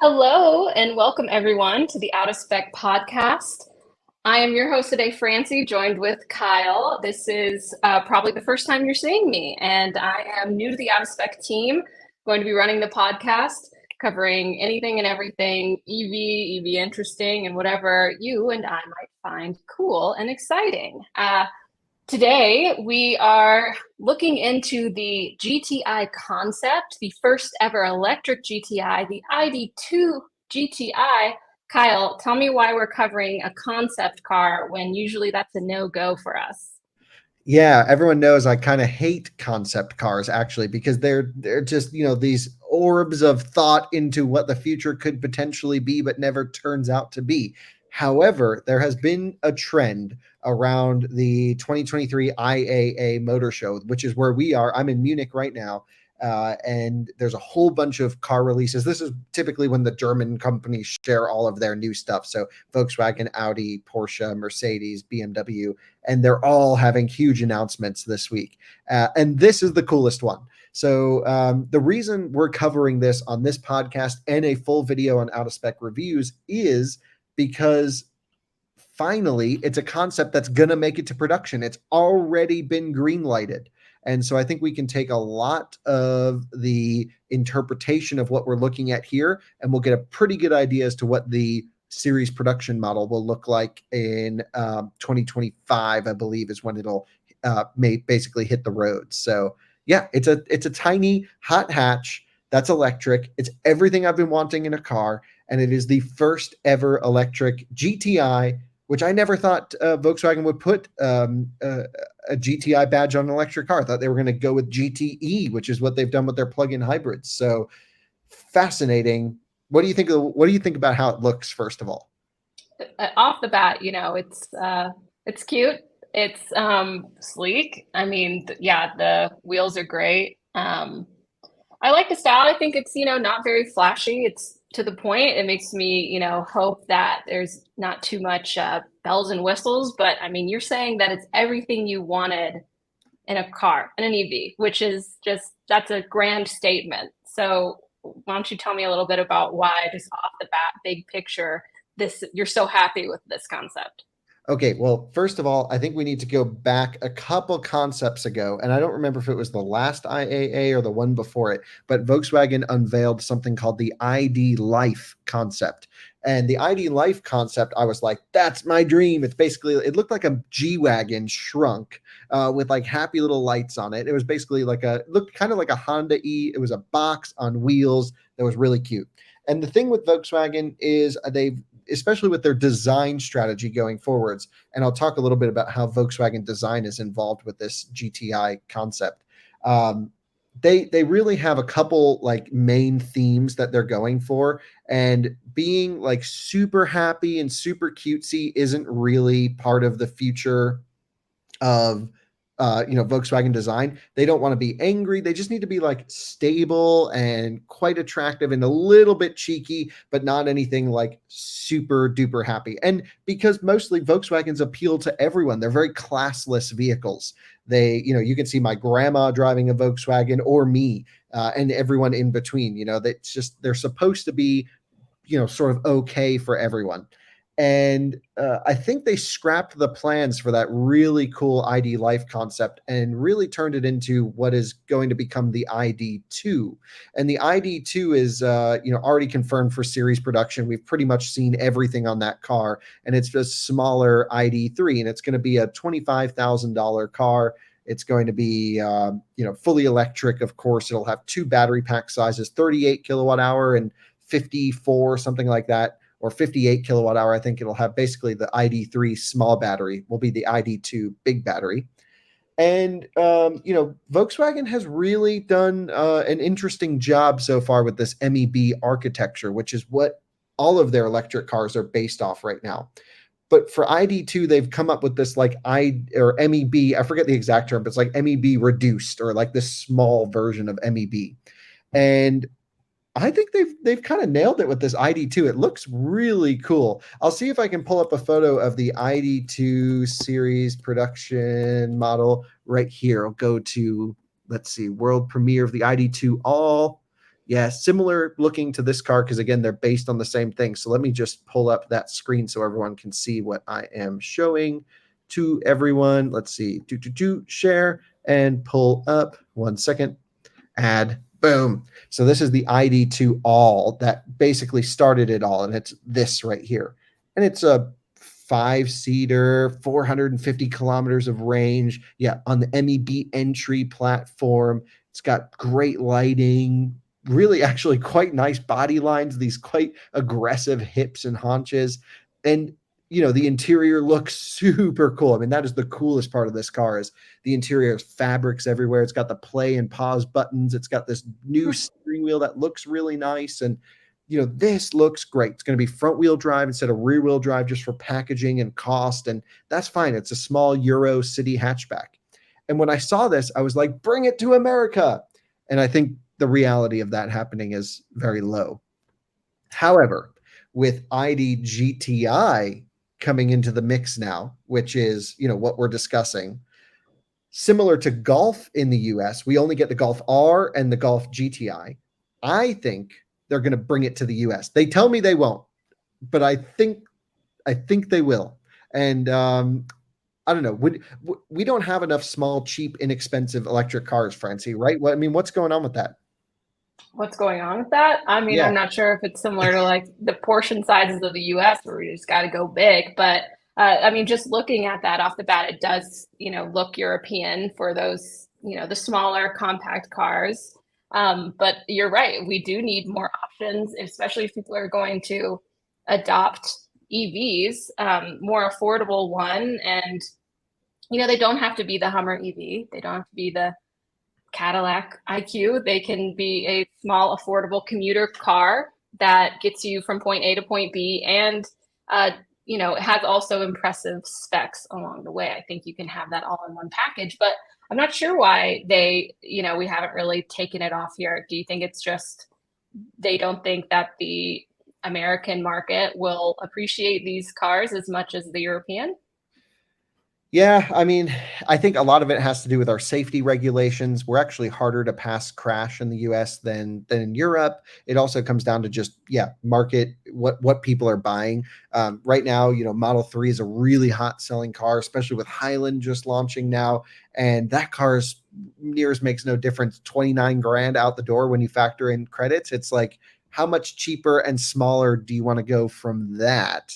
Hello and welcome everyone to the Out of Spec podcast. I am your host today, Francie, joined with Kyle. This is probably the first time you're seeing me, and I am new to the Out of Spec team. Going to be running the podcast, covering anything and everything EV interesting, and whatever you and I might find cool and exciting. Today, we are looking into the GTI Concept, the first ever electric GTI, the ID GTI. Kyle, tell me why we're covering a concept car when usually that's a no-go for us. Yeah, everyone knows I kind of hate concept cars actually because they're just, these orbs of thought into what the future could potentially be but never turns out to be. However, there has been a trend around the 2023 IAA Motor Show, which is where we are. I'm in Munich right now. And there's a whole bunch of car releases. This is typically when the German companies share all of their new stuff. So Volkswagen, Audi, Porsche, Mercedes, BMW, and they're all having huge announcements this week. And this is the coolest one. So the reason we're covering this on this podcast and a full video on Out of Spec reviews is because finally it's a concept that's going to make it to production. It's already been green lighted. And so I think we can take a lot of the interpretation of what we're looking at here, and we'll get a pretty good idea as to what the series production model will look like in 2025, I believe, is when it'll may basically hit the road. So yeah, it's a tiny hot hatch that's electric. It's everything I've been wanting in a car, and it is the first ever electric GTI, which I never thought Volkswagen would put a GTI badge on an electric car. I thought they were going to go with GTE, which is what they've done with their plug-in hybrids. So fascinating. What do you think? What do you think about how it looks? First of all, Off the bat, it's cute. It's sleek. I mean, yeah, the wheels are great. I like the style. I think it's, not very flashy. It's to the point. It makes me, hope that there's not too much bells and whistles. But I mean, you're saying that it's everything you wanted in a car, in an EV, which is that's a grand statement. So why don't you tell me a little bit about why, just off the bat, big picture, you're so happy with this concept? okay, well, first of all, I think we need to go back a couple concepts ago, and I don't remember if it was the last IAA or the one before it, but Volkswagen unveiled something called the ID Life concept. And the ID Life concept, I was like, that's my dream. It's basically, it looked like a G-Wagon shrunk with like happy little lights on it. It was basically it looked kind of like a Honda E. It was a box on wheels that was really cute. And the thing with Volkswagen is they've especially with their design strategy going forwards. And I'll talk a little bit about how Volkswagen design is involved with this GTI concept. They really have a couple like main themes that they're going for, and being like super happy and super cutesy isn't really part of the future of Volkswagen design. They don't want to be angry. They just need to be like stable and quite attractive and a little bit cheeky, but not anything like super duper happy. And because mostly Volkswagens appeal to everyone, they're very classless vehicles. You can see my grandma driving a Volkswagen or me, and everyone in between. That's just they're supposed to be, sort of okay for everyone. And I think they scrapped the plans for that really cool ID Life concept and really turned it into what is going to become the ID2. And the ID2 is, already confirmed for series production. We've pretty much seen everything on that car, and it's just smaller ID3, and it's going to be a $25,000 car. It's going to be, fully electric. Of course, it'll have two battery pack sizes, 38 kilowatt hour and 54, something like that, or 58 kilowatt hour. I think it'll have basically the ID3 small battery will be the ID2 big battery. And, Volkswagen has really done an interesting job so far with this MEB architecture, which is what all of their electric cars are based off right now. But for ID2, they've come up with this like MEB, I forget the exact term, but it's like MEB reduced, or like this small version of MEB. And I think they've kind of nailed it with this ID2. It looks really cool. I'll see if I can pull up a photo of the ID2 series production model right here. I'll go to, let's see, world premiere of the ID2 all. Yeah, similar looking to this car because again, they're based on the same thing. So let me just pull up that screen so everyone can see what I am showing to everyone. Let's see, share and pull up. 1 second. Add, boom. So this is the ID2 all that basically started it all, and it's this right here. And it's a 5-seater, 450 kilometers of range. Yeah, on the MEB entry platform. It's got great lighting, really actually quite nice body lines, these quite aggressive hips and haunches. And the interior looks super cool. I mean, that is the coolest part of this car is the interior has fabrics everywhere. It's got the play and pause buttons. It's got this new steering wheel that looks really nice. And, this looks great. It's going to be front wheel drive instead of rear wheel drive just for packaging and cost. And that's fine. It's a small Euro city hatchback. And when I saw this, I was like, bring it to America. And I think the reality of that happening is very low. However, with ID GTI coming into the mix now, which is, what we're discussing, similar to Golf in the US, we only get the Golf R and the Golf GTI. I think they're going to bring it to the US. They tell me they won't, but I think they will. And I don't know. We don't have enough small, cheap, inexpensive electric cars, Francie, right? What's going on with that? What's going on with that? I mean, Yeah. I'm not sure if it's similar to like the portion sizes of the US where we just got to go big, but just looking at that off the bat, it does, look European for those, the smaller compact cars. But you're right. We do need more options, especially if people are going to adopt EVs, more affordable one. And, they don't have to be the Hummer EV. They don't have to be the Cadillac IQ. They can be a small, affordable commuter car that gets you from point A to point B and, has also impressive specs along the way. I think you can have that all in one package, but I'm not sure why we haven't really taken it off here. Do you think it's just they don't think that the American market will appreciate these cars as much as the European? Yeah, I think a lot of it has to do with our safety regulations. We're actually harder to pass crash in the US than in Europe. It also comes down to just, market, what people are buying. Right now, Model 3 is a really hot selling car, especially with Highland just launching now. And that car's nears makes no difference. 29 grand out the door when you factor in credits. It's like, how much cheaper and smaller do you want to go from that?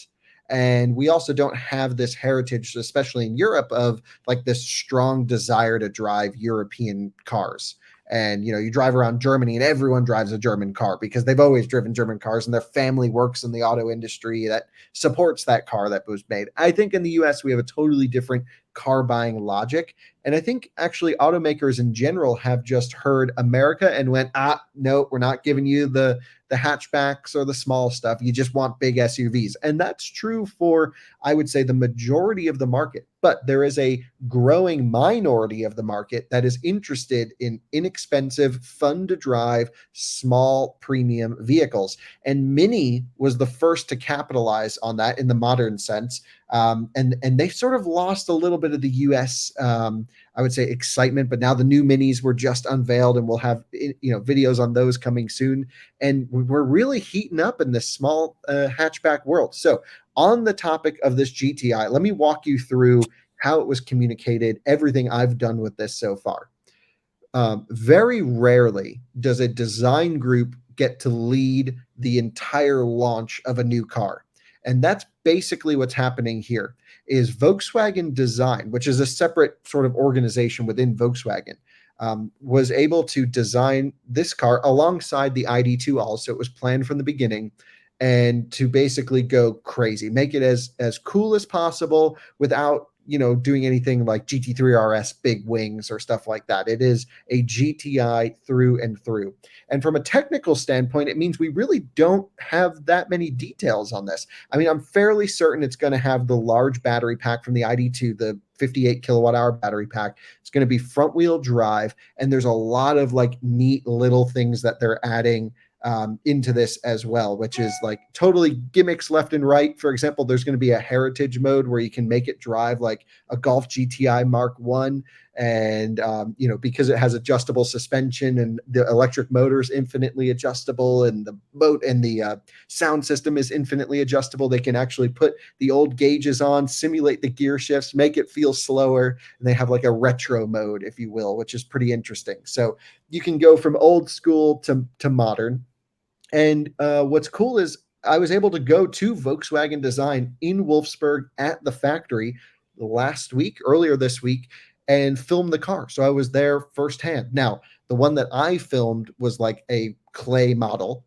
And we also don't have this heritage, especially in Europe, of like this strong desire to drive European cars. And, you drive around Germany and everyone drives a German car because they've always driven German cars and their family works in the auto industry that supports that car that was made. I think in the US, we have a totally different car buying logic. And I think actually automakers in general have just heard America and went, no, we're not giving you the hatchbacks or the small stuff. You just want big SUVs. And that's true for, I would say, the majority of the market. But there is a growing minority of the market that is interested in inexpensive, fun to drive, small premium vehicles. And Mini was the first to capitalize on that in the modern sense. And they sort of lost a little bit of the US, I would say, excitement, but now the new Minis were just unveiled and we'll have, videos on those coming soon. And we're really heating up in this small hatchback world. So on the topic of this GTI, let me walk you through how it was communicated, everything I've done with this so far. Very rarely does a design group get to lead the entire launch of a new car. And that's basically what's happening here is Volkswagen Design, which is a separate sort of organization within Volkswagen, was able to design this car alongside the ID2 also. It was planned from the beginning and to basically go crazy, make it as cool as possible without doing anything like GT3 RS big wings or stuff like that. It is a GTI through and through. And from a technical standpoint, it means we really don't have that many details on this. I'm fairly certain it's going to have the large battery pack from the ID2, the 58 kilowatt hour battery pack. It's going to be front wheel drive. And there's a lot of like neat little things that they're adding into this as well, which is like totally gimmicks left and right. For example, there's going to be a heritage mode where you can make it drive like a Golf GTI Mark 1. And because it has adjustable suspension and the electric motor is infinitely adjustable, and the boat and the sound system is infinitely adjustable, they can actually put the old gauges on, simulate the gear shifts, make it feel slower, and they have like a retro mode, if you will, which is pretty interesting. So you can go from old school to modern. And what's cool is I was able to go to Volkswagen Design in Wolfsburg at the factory earlier this week, and film the car. So I was there firsthand. Now, the one that I filmed was like a clay model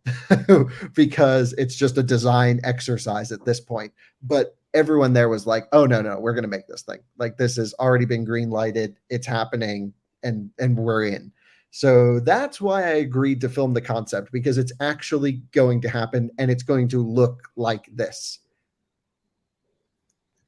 because it's just a design exercise at this point. But everyone there was like, "Oh no, we're going to make this thing. Like, this has already been green lighted. It's happening, and we're in." So that's why I agreed to film the concept, because it's actually going to happen and it's going to look like this.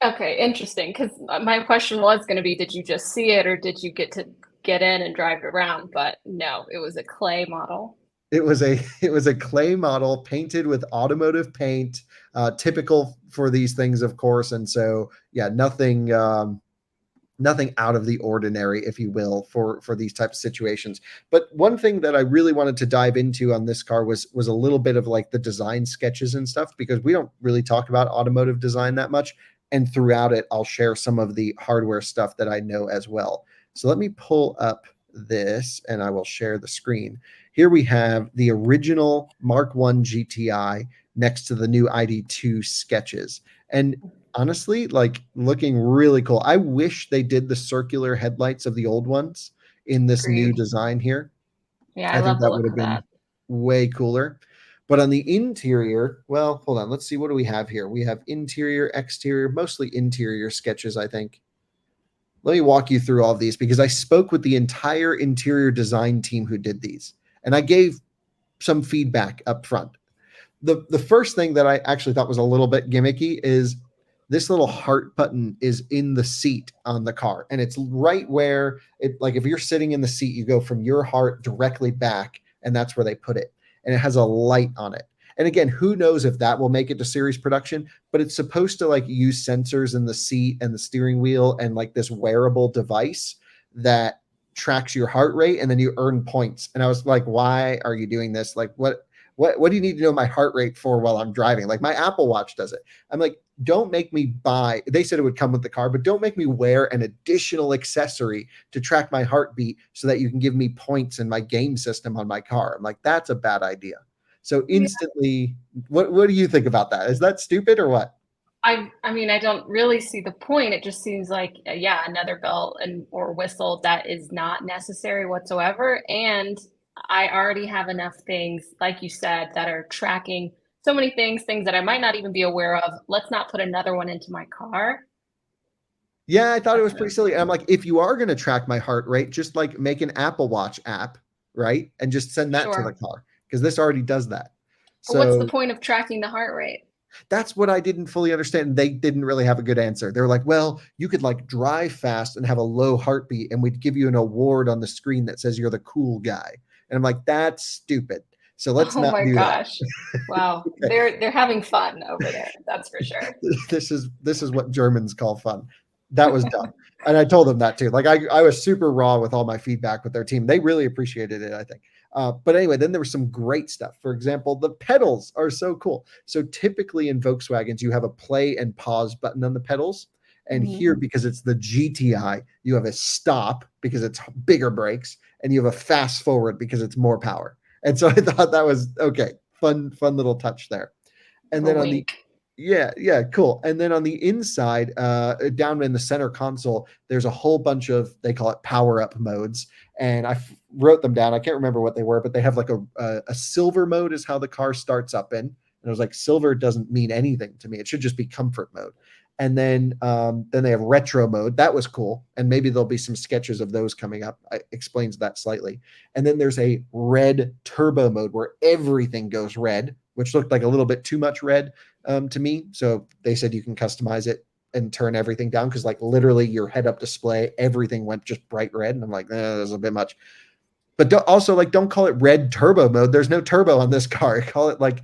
Okay, interesting. Because my question was going to be, did you just see it or did you get to get in and drive it around? But no, it was a clay model. It was a clay model painted with automotive paint, typical for these things, of course. And so, yeah, nothing out of the ordinary, if you will, for these types of situations. But one thing that I really wanted to dive into on this car was a little bit of like the design sketches and stuff, because we don't really talk about automotive design that much. And throughout it, I'll share some of the hardware stuff that I know as well. So let me pull up this and I will share the screen. Here we have the original Mark I GTI next to the new ID2 sketches. And honestly, like, looking really cool. I wish they did the circular headlights of the old ones in this new Agreed. design here. Yeah, I I think love the that would look have of been that. way cooler. But on the interior, well, hold on. Let's see. What do we have here? We have interior, exterior, mostly interior sketches, I think. Let me walk you through all of these, because I spoke with the entire interior design team who did these, and I gave some feedback up front. The first thing that I actually thought was a little bit gimmicky is this little heart button is in the seat on the car, and it's right where it, like, if you're sitting in the seat, you go from your heart directly back, and that's where they put it, and it has a light on it. And again, who knows if that will make it to series production, but it's supposed to like use sensors in the seat and the steering wheel and like this wearable device that tracks your heart rate, and then you earn points. And I was like, why are you doing this? Like, what do you need to know my heart rate for while I'm driving? Like, my Apple Watch does it. I'm like, don't make me buy. They said it would come with the car, but don't make me wear an additional accessory to track my heartbeat so that you can give me points in my game system on my car. I'm like, that's a bad idea. So instantly, what do you think about that? Is that stupid or what? I mean, I don't really see the point. It just seems like, yeah, another bell and or whistle that is not necessary whatsoever. And I already have enough things, like you said, that are tracking so many things that I might not even be aware of. Let's not put another one into my car. Yeah, I thought I it don't was pretty know. silly. And I'm like, if you are going to track my heart rate, just like make an Apple Watch app, right? And just send that to the Sure. car, because this already does that. What's the So point of tracking the heart rate? that's what I didn't fully understand. They didn't really have a good answer. They were like, well, you could like drive fast and have a low heartbeat, and we'd give you an award on the screen that says you're the cool guy. And I'm like, that's stupid. So let's Oh not my do that. gosh. Wow. They're having fun over there. That's for sure. This is what Germans call fun. That was dumb. And I told them that too. Like, I was super raw with all my feedback with their team. They really appreciated it, I think. But anyway, then there was some great stuff. For example, the pedals are so cool. So typically in Volkswagens, you have a play and pause button on the pedals. And Mhm. here, because it's the GTI, you have a stop because it's bigger brakes, and you have a fast forward because it's more power. And so I thought that was okay. Fun little touch there. And A then on the wink. yeah, cool. And then on the inside, down in the center console, there's a whole bunch of, they call it power up modes, and wrote them down. I can't remember what they were, but they have like a silver mode is how the car starts up in. And I was like, silver doesn't mean anything to me. It should just be comfort mode. And then they have retro mode. That was cool, and maybe there'll be some sketches of those coming up. It explains that slightly. And then there's a red turbo mode where everything goes red, which looked like a little bit too much red to me. So they said you can customize it and turn everything down, because like literally your head up display, everything went just bright red. And I'm like, that's a bit much. But also, like, don't call it red turbo mode. There's no turbo on this car. Call it like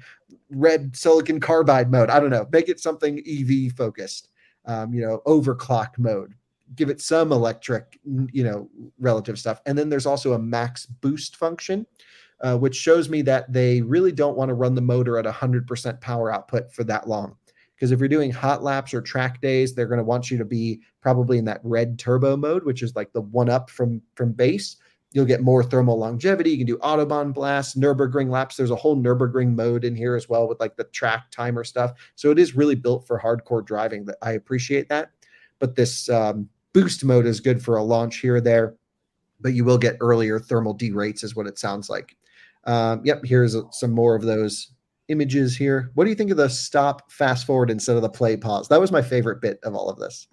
red silicon carbide mode. I don't know. Make it something EV focused, overclock mode. give it some electric, relative stuff. And then there's also a max boost function, which shows me that they really don't want to run the motor at 100% power output for that long. Because if you're doing hot laps or track days, they're going to want you to be probably in that red turbo mode, which is like the one up from base. You'll get more thermal longevity. You can do Autobahn blasts, Nürburgring laps. There's a whole Nürburgring mode in here as well with like the track timer stuff. So it is really built for hardcore driving. That I appreciate that. But this boost mode is good for a launch here or there, but you will get earlier thermal derates is what it sounds like. Yep, here's some more of those images here. What do you think of the stop, fast forward instead of the play pause? That was my favorite bit of all of this.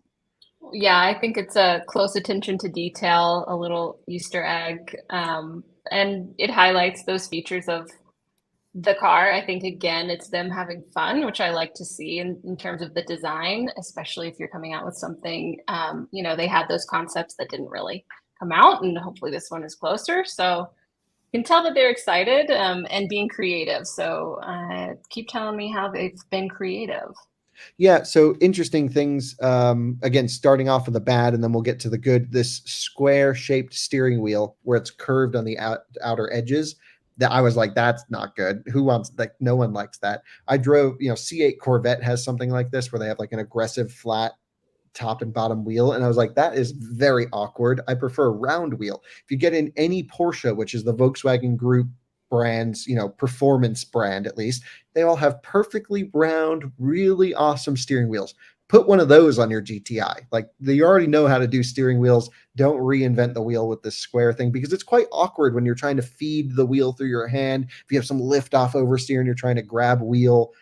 Yeah, I think it's a close attention to detail, a little Easter egg, and it highlights those features of the car. I think, again, it's them having fun, which I like to see in terms of the design, especially if you're coming out with something, they had those concepts that didn't really come out, and hopefully this one is closer. So you can tell that they're excited and being creative. So keep telling me how they've been creative. Yeah, so interesting things. Again, starting off with the bad, and then we'll get to the good. This square-shaped steering wheel where it's curved on the outer edges. That I was like, that's not good. Who wants like? No one likes that. I drove, C8 Corvette has something like this where they have like an aggressive flat top and bottom wheel, and I was like, that is very awkward. I prefer a round wheel. If you get in any Porsche, which is the Volkswagen Group brands, performance brand at least, they all have perfectly round, really awesome steering wheels. Put one of those on your GTI. Like, you already know how to do steering wheels. Don't reinvent the wheel with this square thing, because it's quite awkward when you're trying to feed the wheel through your hand. If you have some lift off oversteer and you're trying to grab wheel,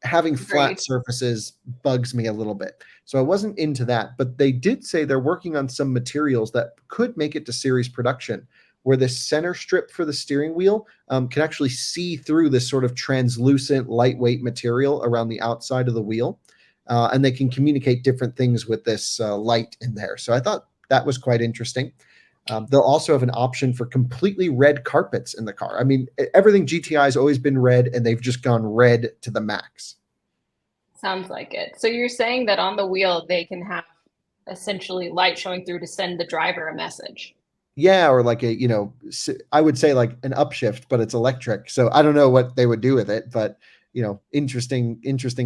having flat surfaces bugs me a little bit. So I wasn't into that, but they did say they're working on some materials that could make it to series production, where the center strip for the steering wheel can actually see through this sort of translucent, lightweight material around the outside of the wheel. And they can communicate different things with this light in there. So I thought that was quite interesting. They'll also have an option for completely red carpets in the car. I mean, everything GTI has always been red, and they've just gone red to the max. Sounds like it. So you're saying that on the wheel, they can have essentially light showing through to send the driver a message. Yeah, or like I would say like an upshift, but it's electric. So I don't know what they would do with it, but interesting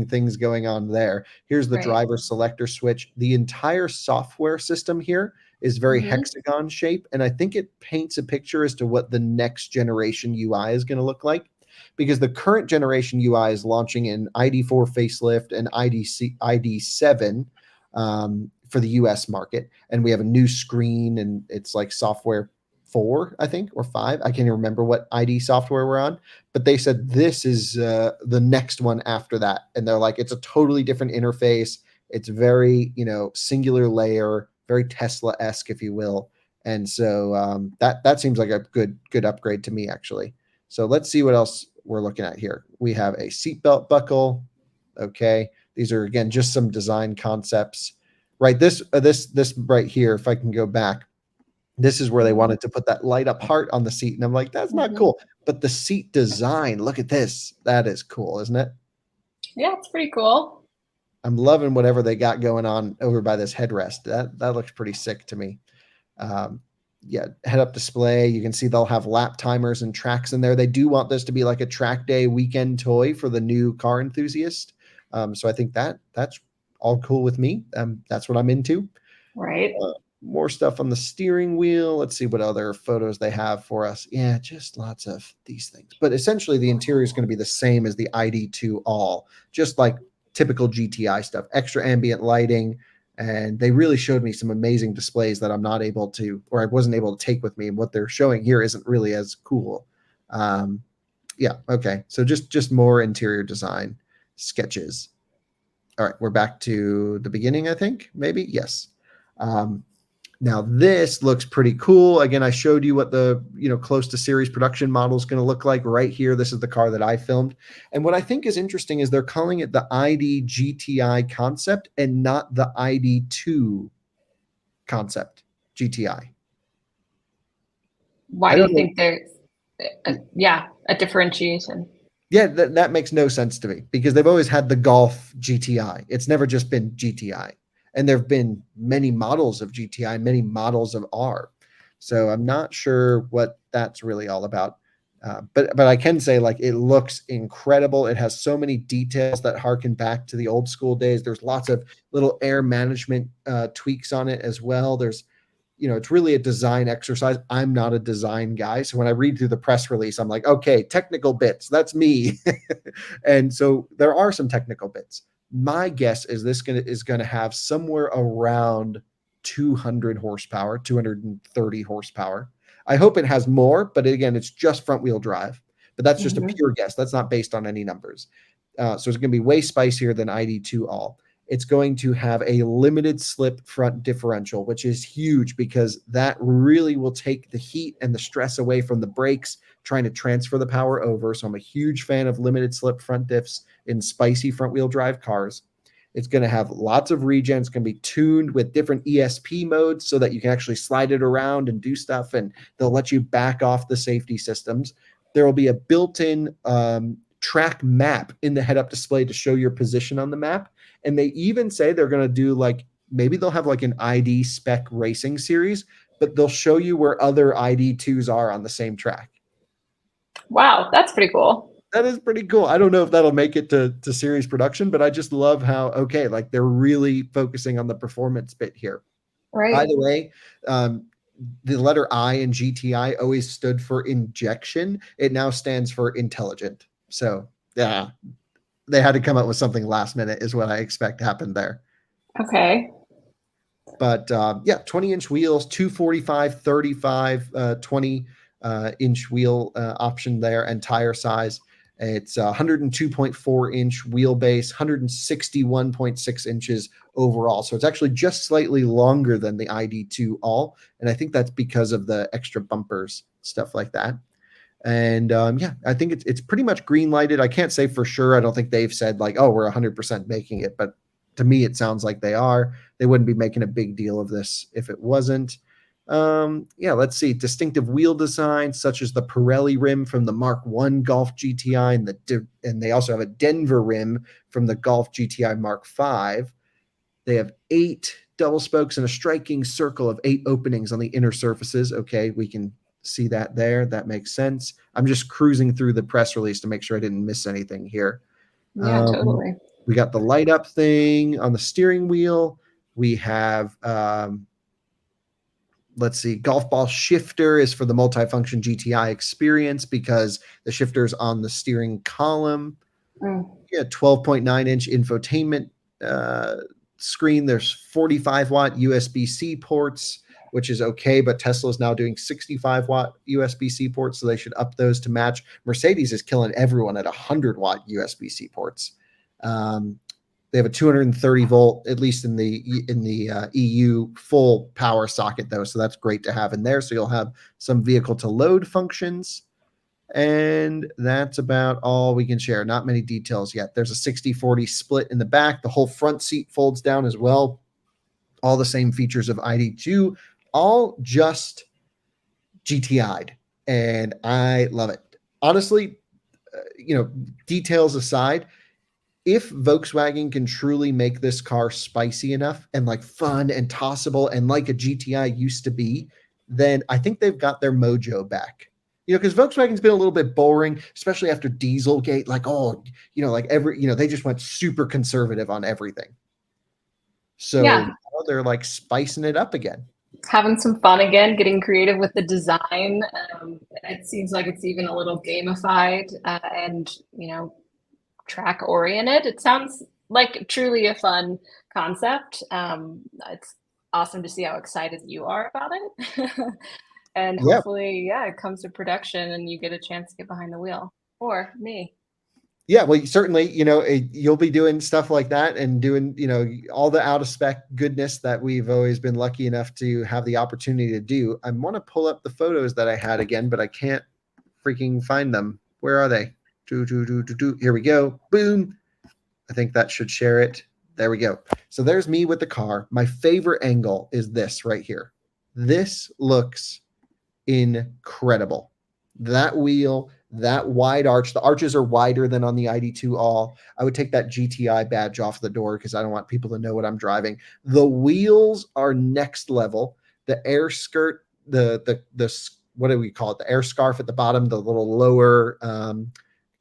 things going on there. Here's the driver selector switch. The entire software system here is very hexagon shape, and I think it paints a picture as to what the next generation UI is going to look like, because the current generation UI is launching in ID4 facelift and ID7 for the US market, and we have a new screen, and it's like software 4, I think, or 5. I can't even remember what ID software we're on, but they said this is the next one after that, and they're like, it's a totally different interface. It's very singular layer, very Tesla-esque, if you will, and so that seems like a good upgrade to me, actually. So let's see what else we're looking at here. We have a seatbelt buckle. Okay, these are again just some design concepts. Right, this right here, if I can go back, this is where they wanted to put that light up heart on the seat, and I'm like, that's not cool. But the seat design, look at this. That is cool, isn't it? Yeah, it's pretty cool. I'm loving whatever they got going on over by this headrest. That looks pretty sick to me. Yeah, head-up display. You can see they'll have lap timers and tracks in there. They do want this to be like a track day weekend toy for the new car enthusiast. So I think that's all cool with me. That's what I'm into. Right. More stuff on the steering wheel. Let's see what other photos they have for us. Yeah, just lots of these things. But essentially, the interior is going to be the same as the ID2 All, just like typical GTI stuff. Extra ambient lighting. And they really showed me some amazing displays that I'm not able to, or I wasn't able to take with me. And what they're showing here isn't really as cool. Yeah, okay. So just more interior design sketches. All right, we're back to the beginning, I think, maybe. Yes. Now this looks pretty cool. Again, I showed you what the close to series production model is going to look like right here. This is the car that I filmed. And what I think is interesting is they're calling it the ID GTI Concept and not the ID2 Concept GTI. Why do you think there's a differentiation? Yeah, that makes no sense to me, because they've always had the Golf GTI. It's never just been GTI. And there have been many models of GTI, many models of R. So I'm not sure what that's really all about. But I can say, like, it looks incredible. It has so many details that harken back to the old school days. There's lots of little air management tweaks on it as well. There's, it's really a design exercise. I'm not a design guy, so when I read through the press release, I'm like, okay, technical bits, that's me. And so there are some technical bits. My guess is this is going to have somewhere around 200 horsepower, 230 horsepower. I hope it has more, but again, it's just front wheel drive. But that's just a pure guess. That's not based on any numbers. So it's going to be way spicier than ID2 All. It's going to have a limited slip front differential, which is huge because that really will take the heat and the stress away from the brakes, trying to transfer the power over. So I'm a huge fan of limited slip front diffs in spicy front wheel drive cars. It's going to have lots of regen. It's going to be tuned with different ESP modes so that you can actually slide it around and do stuff, and they'll let you back off the safety systems. There will be a built-in track map in the head-up display to show your position on the map. And they even say they're going to do, like, maybe they'll have like an ID Spec racing series, but they'll show you where other ID2s are on the same track. Wow, that's pretty cool. That is pretty cool. I don't know if that'll make it to series production, but I just love how, okay, like, they're really focusing on the performance bit here. Right. By the way, the letter I in GTI always stood for injection. It now stands for intelligent. So yeah, they had to come up with something last minute is what I expect happened there. Okay. But yeah, 20-inch wheels, 245, 35, 20-inch wheel option there, and tire size. It's 102.4-inch wheelbase, 161.6 inches overall. So it's actually just slightly longer than the ID2 All. And I think that's because of the extra bumpers, stuff like that. And yeah, I think it's pretty much green lighted. I can't say for sure. I don't think they've said, like, oh, we're 100% making it. But to me, it sounds like they are. They wouldn't be making a big deal of this if it wasn't. Yeah, let's see. Distinctive wheel design, such as the Pirelli rim from the Mark I Golf GTI, and they also have a Denver rim from the Golf GTI Mark V. They have 8 double spokes and a striking circle of 8 openings on the inner surfaces. Okay, we can see that there. That makes sense. I'm just cruising through the press release to make sure I didn't miss anything here. Yeah, totally. We got the light up thing on the steering wheel. We have, let's see, golf ball shifter is for the multifunction GTI experience because the shifter's on the steering column. Yeah, 12.9-inch infotainment screen. There's 45-watt USB-C ports, which is okay, but Tesla is now doing 65-watt USB-C ports, so they should up those to match. Mercedes is killing everyone at 100-watt USB-C ports. They have a 230 volt, at least in the EU, full power socket though, so that's great to have in there. So you'll have some vehicle to load functions, and that's about all we can share. Not many details yet. There's a 60-40 split in the back. The whole front seat folds down as well. All the same features of ID2, all just GTI'd, and I love it. Honestly, details aside, if Volkswagen can truly make this car spicy enough and like fun and tossable and like a GTI used to be, then I think they've got their mojo back. Because Volkswagen's been a little bit boring, especially after Dieselgate. Like, they just went super conservative on everything. So yeah, now they're like spicing it up again. Having some fun again, getting creative with the design. It seems like it's even a little gamified and, track oriented. It sounds like truly a fun concept. It's awesome to see how excited you are about it. And hopefully, it comes to production and you get a chance to get behind the wheel, or me. Yeah, well, certainly, you'll be doing stuff like that and doing, all the out of spec goodness that we've always been lucky enough to have the opportunity to do. I want to pull up the photos that I had again, but I can't freaking find them. Where are they? Here we go. Boom. I think that should share it. There we go. So there's me with the car. My favorite angle is this right here. This looks incredible. That wheel, that wide arch. The arches are wider than on the ID2 All. I would take that GTI badge off the door because I don't want people to know what I'm driving. The wheels are next level. The air skirt, the what do we call it? The air scarf at the bottom, the little lower.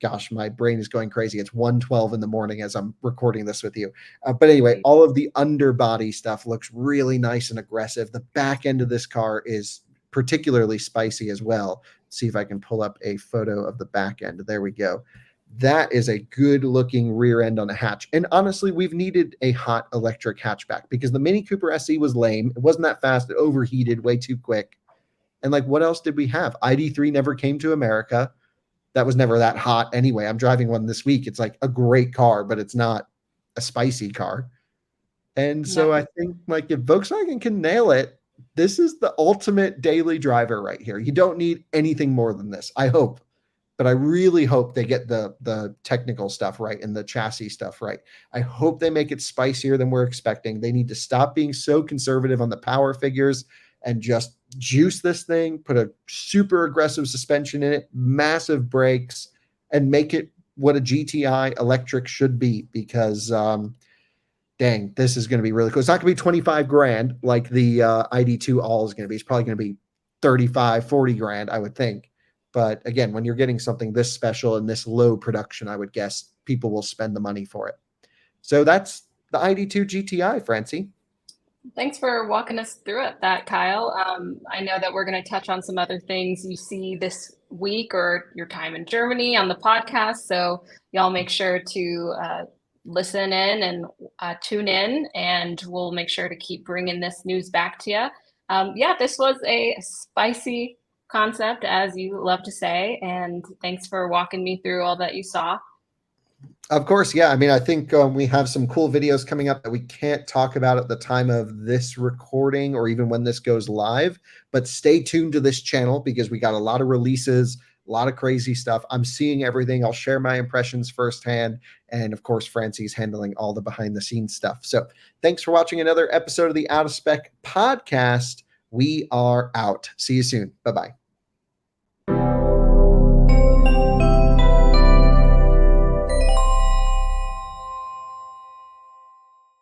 Gosh, my brain is going crazy. It's 1:12 in the morning as I'm recording this with you. But anyway, all of the underbody stuff looks really nice and aggressive. The back end of this car is particularly spicy as well. See if I can pull up a photo of the back end. There we go. That is a good looking rear end on a hatch. And honestly, we've needed a hot electric hatchback because the Mini Cooper SE was lame. It wasn't that fast. It overheated way too quick. And like, what else did we have? ID3 never came to America. That was never that hot anyway. I'm driving one this week. It's like a great car, but it's not a spicy car. And so I think like if Volkswagen can nail it, this is the ultimate daily driver right here. You don't need anything more than this. I hope, but I really hope they get the technical stuff right and the chassis stuff right. I hope they make it spicier than we're expecting. They need to stop being so conservative on the power figures and just juice this thing, put a super aggressive suspension in it, massive brakes, and make it what a GTI electric should be because dang, this is going to be really cool. It's not going to be 25 grand like the ID2 All is going to be. It's probably going to be 35, 40 grand, I would think. But again, when you're getting something this special and this low production, I would guess people will spend the money for it. So that's the ID2 GTI, Francie. Thanks for walking us through that, Kyle. I know that we're going to touch on some other things you see this week or your time in Germany on the podcast. So y'all make sure to listen in and tune in, and we'll make sure to keep bringing this news back to you. Yeah, this was a spicy concept, as you love to say, and thanks for walking me through all that you saw. Of course, yeah. I mean, I think we have some cool videos coming up that we can't talk about at the time of this recording or even when this goes live, but stay tuned to this channel because we got a lot of releases, a lot of crazy stuff. I'm seeing everything. I'll share my impressions firsthand. And of course, Francie's handling all the behind the scenes stuff. So thanks for watching another episode of the Out of Spec podcast. We are out. See you soon. Bye-bye.